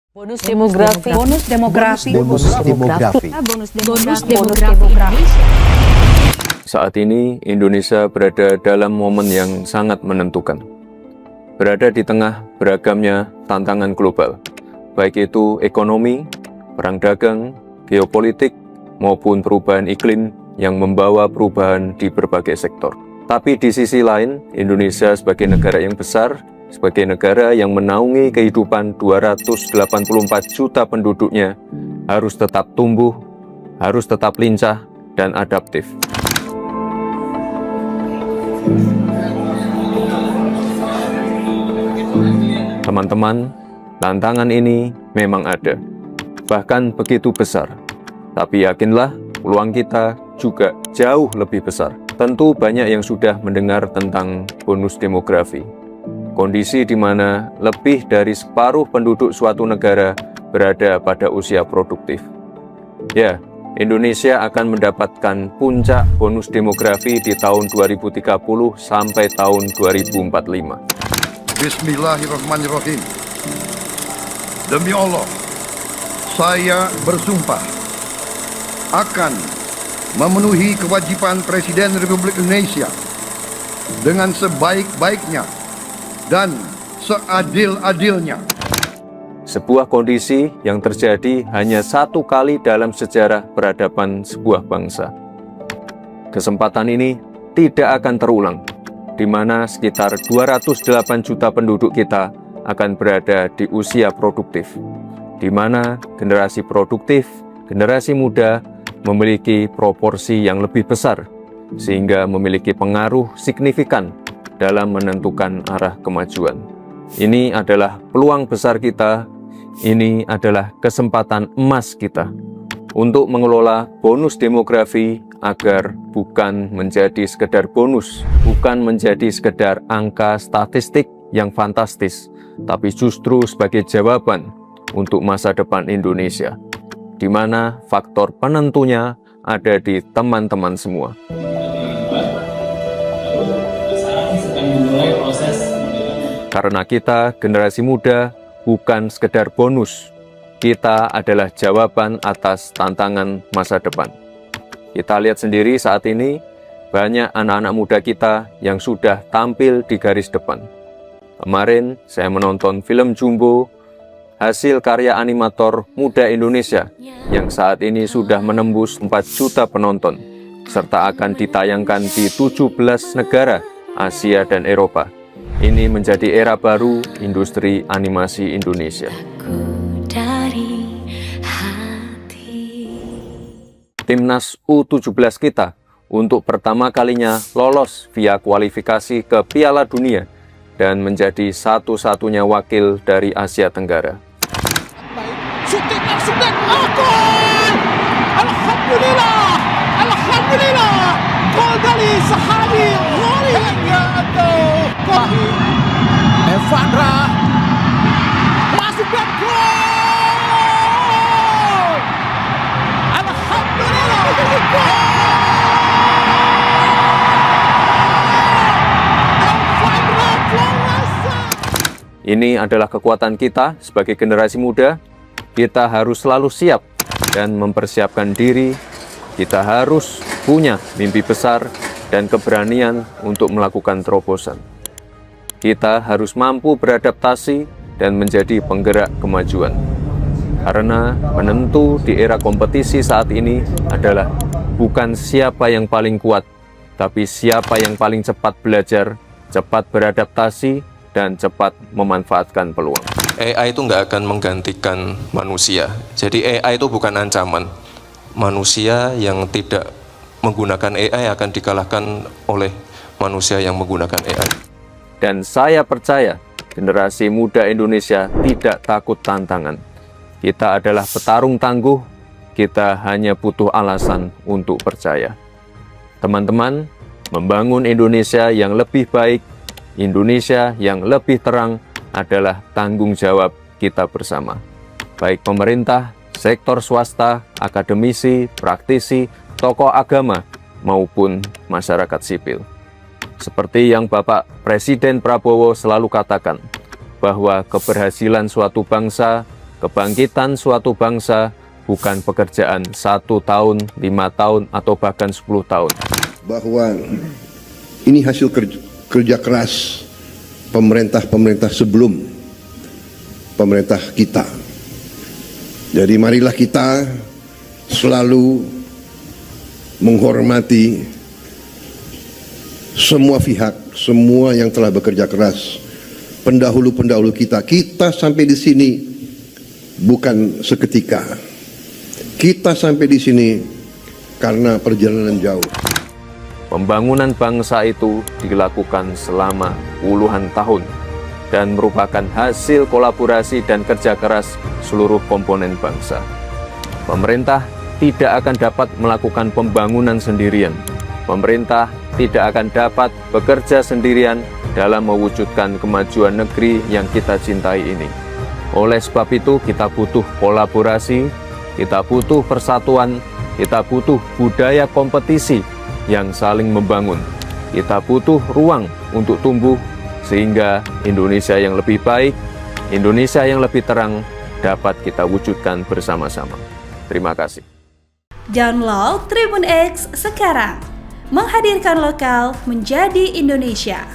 Bonus demografi. Bonus demografi. Bonus demografi. Bonus demografi. Saat ini, Indonesia berada dalam momen yang sangat menentukan. Berada di tengah beragamnya tantangan global, baik itu ekonomi, perang dagang, geopolitik, maupun perubahan iklim yang membawa perubahan di berbagai sektor. Tapi di sisi lain, Indonesia sebagai negara yang besar, sebagai negara yang menaungi kehidupan 284 juta penduduknya, harus tetap tumbuh, harus tetap lincah, dan adaptif. Teman-teman, tantangan ini memang ada, bahkan begitu besar. Tapi yakinlah, peluang kita juga jauh lebih besar. Tentu banyak yang sudah mendengar tentang bonus demografi. Kondisi di mana lebih dari separuh penduduk suatu negara berada pada usia produktif. Ya, Indonesia akan mendapatkan puncak bonus demografi di tahun 2030 sampai tahun 2045. Bismillahirrahmanirrahim. Demi Allah, saya bersumpah akan memenuhi kewajiban Presiden Republik Indonesia dengan sebaik-baiknya dan seadil-adilnya. Sebuah kondisi yang terjadi hanya satu kali dalam sejarah peradaban sebuah bangsa. Kesempatan ini tidak akan terulang, di mana sekitar 208 juta penduduk kita akan berada di usia produktif, di mana generasi produktif, generasi muda memiliki proporsi yang lebih besar, sehingga memiliki pengaruh signifikan dalam menentukan arah kemajuan. Ini adalah peluang besar kita, ini adalah kesempatan emas kita untuk mengelola bonus demografi agar bukan menjadi sekedar bonus, bukan menjadi sekedar angka statistik yang fantastis, tapi justru sebagai jawaban untuk masa depan Indonesia, di mana faktor penentunya ada di teman-teman semua. Karena kita, generasi muda, bukan sekedar bonus. Kita adalah jawaban atas tantangan masa depan. Kita lihat sendiri saat ini, banyak anak-anak muda kita yang sudah tampil di garis depan. Kemarin, saya menonton film Jumbo, hasil karya animator muda Indonesia, yang saat ini sudah menembus 4 juta penonton, serta akan ditayangkan di 17 negara Asia dan Eropa. Ini menjadi era baru industri animasi Indonesia. Timnas U17 kita untuk pertama kalinya lolos via kualifikasi ke Piala Dunia dan menjadi satu-satunya wakil dari Asia Tenggara. Syuting langsung dan gol! Alhamdulillah! Alhamdulillah! Gol dari sahabi Hori! Kopi Evandra masuk dan gol! Alhamdulillah! Gol! Evandra Floresa! Ini adalah kekuatan kita sebagai generasi muda. Kita harus selalu siap dan mempersiapkan diri. Kita harus punya mimpi besar dan keberanian untuk melakukan terobosan. Kita harus mampu beradaptasi dan menjadi penggerak kemajuan. Karena penentu di era kompetisi saat ini adalah bukan siapa yang paling kuat, tapi siapa yang paling cepat belajar, cepat beradaptasi, dan cepat memanfaatkan peluang. AI itu nggak akan menggantikan manusia. Jadi AI itu bukan ancaman. Manusia yang tidak menggunakan AI akan dikalahkan oleh manusia yang menggunakan AI. Dan saya percaya generasi muda Indonesia tidak takut tantangan. Kita adalah petarung tangguh, kita hanya butuh alasan untuk percaya. Teman-teman, membangun Indonesia yang lebih baik, Indonesia yang lebih terang adalah tanggung jawab kita bersama. Baik pemerintah, sektor swasta, akademisi, praktisi, tokoh agama, maupun masyarakat sipil. Seperti yang Bapak Presiden Prabowo selalu katakan, bahwa keberhasilan suatu bangsa Kebangkitan suatu bangsa bukan pekerjaan 1 tahun, 5 tahun, atau bahkan 10 tahun. Bahwa ini hasil kerja keras pemerintah-pemerintah sebelum pemerintah kita. Jadi marilah kita selalu menghormati semua pihak, semua yang telah bekerja keras, pendahulu-pendahulu kita. Kita sampai di sini bukan seketika. Kita sampai di sini karena perjalanan jauh. Pembangunan bangsa itu dilakukan selama puluhan tahun dan merupakan hasil kolaborasi dan kerja keras seluruh komponen bangsa. Pemerintah tidak akan dapat melakukan pembangunan sendirian. Pemerintah tidak akan dapat bekerja sendirian dalam mewujudkan kemajuan negeri yang kita cintai ini. Oleh sebab itu, kita butuh kolaborasi, kita butuh persatuan, kita butuh budaya kompetisi yang saling membangun. Kita butuh ruang untuk tumbuh sehingga Indonesia yang lebih baik, Indonesia yang lebih terang dapat kita wujudkan bersama-sama. Terima kasih. Download Tribun X sekarang, menghadirkan lokal menjadi Indonesia.